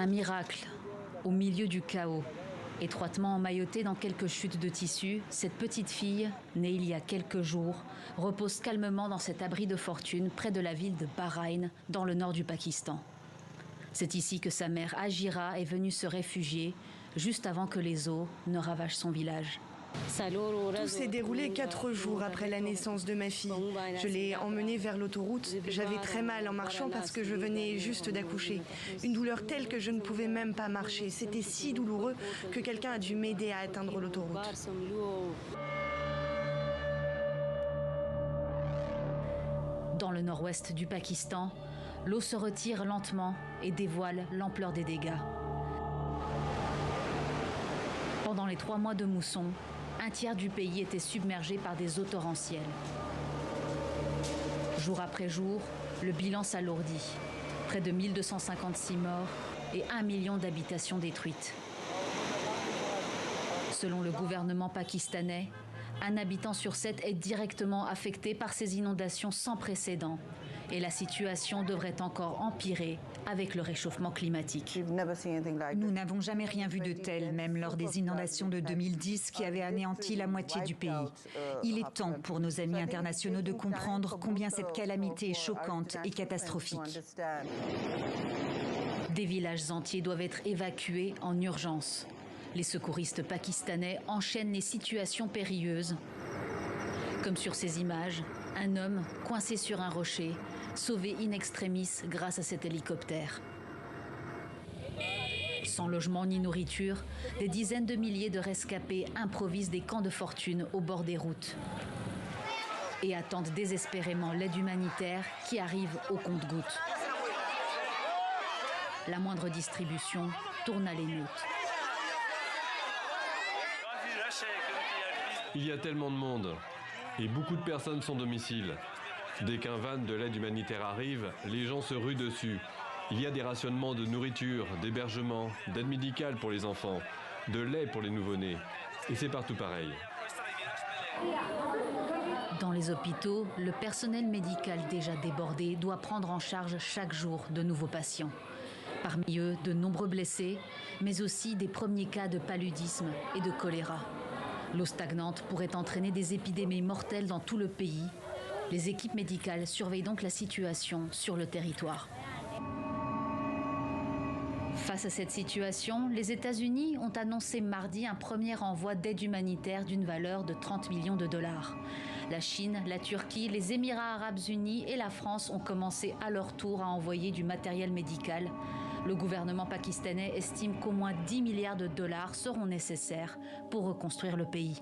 miracle au milieu du chaos. Étroitement emmaillotée dans quelques chutes de tissu, cette petite fille, née il y a quelques jours, repose calmement dans cet abri de fortune près de la ville de Bahreïn, dans le nord du Pakistan. C'est ici que sa mère Hajira est venue se réfugier, juste avant que les eaux ne ravagent son village. Tout s'est déroulé 4 jours après la naissance de ma fille. Je l'ai emmenée vers l'autoroute. J'avais très mal en marchant parce que je venais juste d'accoucher. Une douleur telle que je ne pouvais même pas marcher. C'était si douloureux que quelqu'un a dû m'aider à atteindre l'autoroute. Dans le nord-ouest du Pakistan, l'eau se retire lentement et dévoile l'ampleur des dégâts. Pendant les 3 mois de mousson, un tiers du pays était submergé par des eaux torrentielles. Jour après jour, le bilan s'alourdit. Près de 1256 morts et 1 million d'habitations détruites. Selon le gouvernement pakistanais, un habitant sur 7 est directement affecté par ces inondations sans précédent. Et la situation devrait encore empirer avec le réchauffement climatique. Nous n'avons jamais rien vu de tel, même lors des inondations de 2010 qui avaient anéanti la moitié du pays. Il est temps pour nos amis internationaux de comprendre combien cette calamité est choquante et catastrophique. Des villages entiers doivent être évacués en urgence. Les secouristes pakistanais enchaînent les situations périlleuses. Comme sur ces images, un homme coincé sur un rocher, sauvé in extremis grâce à cet hélicoptère. Sans logement ni nourriture, des dizaines de milliers de rescapés improvisent des camps de fortune au bord des routes et attendent désespérément l'aide humanitaire qui arrive au compte-gouttes. La moindre distribution tourne à l'émeute. Il y a tellement de monde et beaucoup de personnes sans domicile. Dès qu'un van de l'aide humanitaire arrive, les gens se ruent dessus. Il y a des rationnements de nourriture, d'hébergement, d'aide médicale pour les enfants, de lait pour les nouveau-nés. Et c'est partout pareil. Dans les hôpitaux, le personnel médical déjà débordé doit prendre en charge chaque jour de nouveaux patients. Parmi eux, de nombreux blessés, mais aussi des premiers cas de paludisme et de choléra. L'eau stagnante pourrait entraîner des épidémies mortelles dans tout le pays. Les équipes médicales surveillent donc la situation sur le territoire. Face à cette situation, les États-Unis ont annoncé mardi un premier envoi d'aide humanitaire d'une valeur de 30 millions de dollars. La Chine, la Turquie, les Émirats arabes unis et la France ont commencé à leur tour à envoyer du matériel médical. Le gouvernement pakistanais estime qu'au moins 10 milliards de dollars seront nécessaires pour reconstruire le pays.